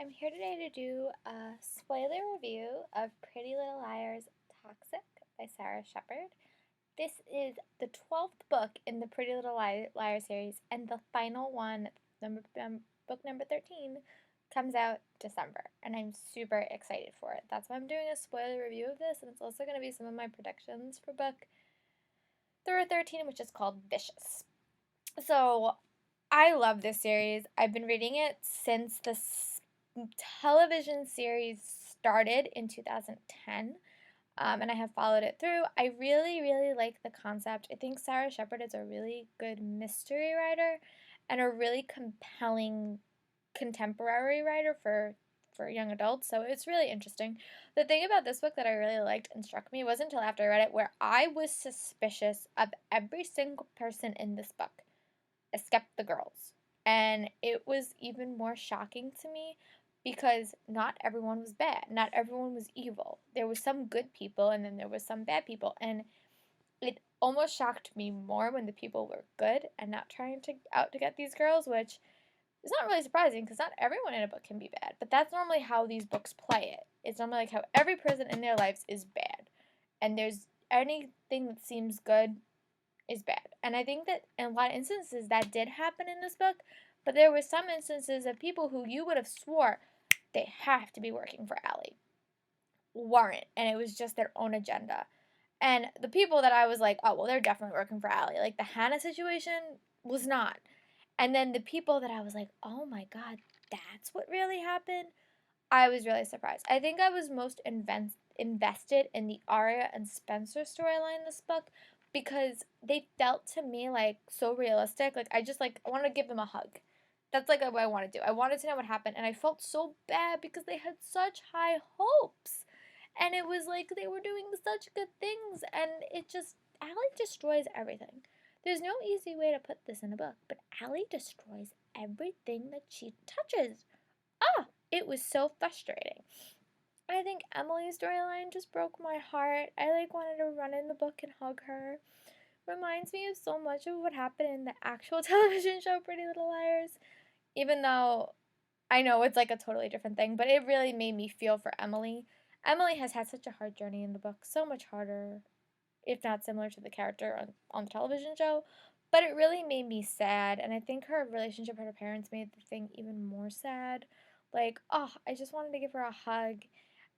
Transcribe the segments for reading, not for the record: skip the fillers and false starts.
I'm here today to do a spoiler review of Pretty Little Liars Toxic by Sarah Shepard. This is the 12th book in the Pretty Little Liars series, and the final one, book number 13, comes out December, and I'm super excited for it. That's why I'm doing a spoiler review of this, and it's also going to be some of my predictions for book 13, which is called Vicious. So, I love this series. I've been reading it since the television series started in 2010, and I have followed it through. I really, really like the concept. I think Sarah Shepard is a really good mystery writer and a really compelling contemporary writer for young adults, so it's really interesting. The thing about this book that I really liked and struck me wasn't until after I read it where I was suspicious of every single person in this book, except the girls. And it was even more shocking to me because not everyone was bad. Not everyone was evil. There were some good people and then there was some bad people. And it almost shocked me more when the people were good and not trying to out to get these girls, which is not really surprising because not everyone in a book can be bad. But that's normally how these books play it. It's normally like how every person in their lives is bad. And there's anything that seems good is bad. And I think that in a lot of instances that did happen in this book, but there were some instances of people who you would have swore they have to be working for Allie weren't, and it was just their own agenda. And the people that I was like, oh, well, they're definitely working for Allie, like the Hannah situation was not. And then the people that I was like, oh my god, that's what really happened, I was really surprised. I think I was most invested in the Arya and Spencer storyline in this book because they felt to me like so realistic. Like I wanted to give them a hug. That's like what I want to do. I wanted to know what happened, and I felt so bad because they had such high hopes. And it was like they were doing such good things, and it just, Allie destroys everything. There's no easy way to put this in a book, but Allie destroys everything that she touches. It was so frustrating. I think Emily's storyline just broke my heart. I wanted to run in the book and hug her. Reminds me of so much of what happened in the actual television show Pretty Little Liars. Even though I know it's like a totally different thing, but it really made me feel for Emily. Emily has had such a hard journey in the book, so much harder, if not similar to the character on the television show. But it really made me sad, and I think her relationship with her parents made the thing even more sad. I just wanted to give her a hug.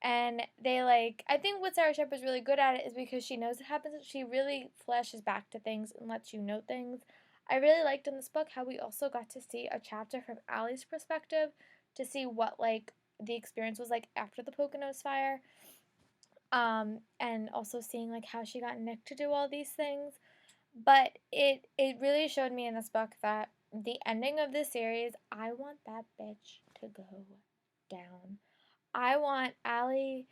And I think what Sarah Shepard is really good at it is because she knows it happens. She really flashes back to things and lets you know things. I really liked in this book how we also got to see a chapter from Allie's perspective to see what, the experience was like after the Poconos fire. And also seeing, how she got Nick to do all these things. But it really showed me in this book that the ending of this series, I want that bitch to go down. I want Arya,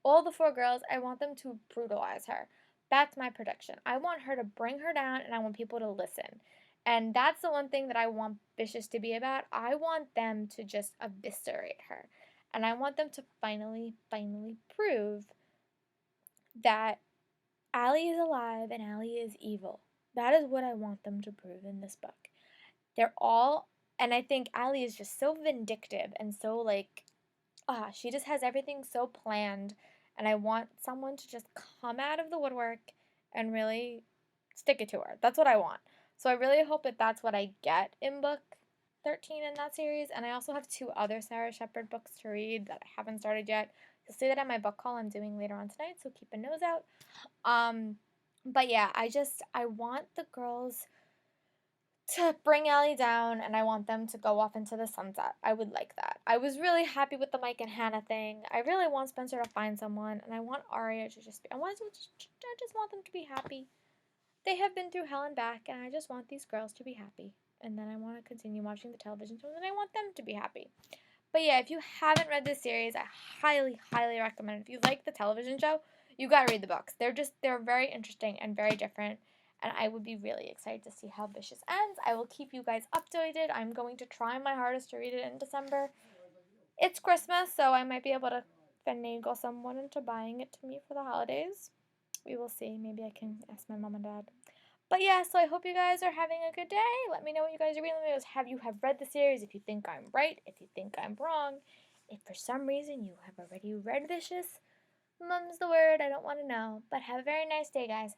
all the four girls, I want them to brutalize her. That's my prediction. I want her to bring her down, and I want people to listen. And that's the one thing that I want Vicious to be about. I want them to just eviscerate her. And I want them to finally prove that Allie is alive and Allie is evil. That is what I want them to prove in this book. They're all, and I think Allie is just so vindictive and so she just has everything so planned. And I want someone to just come out of the woodwork and really stick it to her. That's what I want. So I really hope that that's what I get in book 13 in that series. And I also have two other Sarah Shepard books to read that I haven't started yet. You'll see that at my book haul I'm doing later on tonight, so keep a nose out. But yeah, I want the girls to bring Allie down, and I want them to go off into the sunset. I would like that. I was really happy with the Mike and Hannah thing. I really want Spencer to find someone, and I want Arya to just be, I just want them to be happy. They have been through hell and back, and I just want these girls to be happy. And then I want to continue watching the television show, and I want them to be happy. But yeah, if you haven't read this series, I highly, highly recommend it. If you like the television show, you gotta read the books. They're very interesting and very different, and I would be really excited to see how Vicious ends. I will keep you guys updated. I'm going to try my hardest to read it in December. It's Christmas, so I might be able to finagle someone into buying it to me for the holidays. We will see. Maybe I can ask my mom and dad. But yeah, so I hope you guys are having a good day. Let me know what you guys are reading. Have you have read the series? If you think I'm right, if you think I'm wrong, if for some reason you have already read Vicious, mum's the word. I don't want to know. But have a very nice day, guys.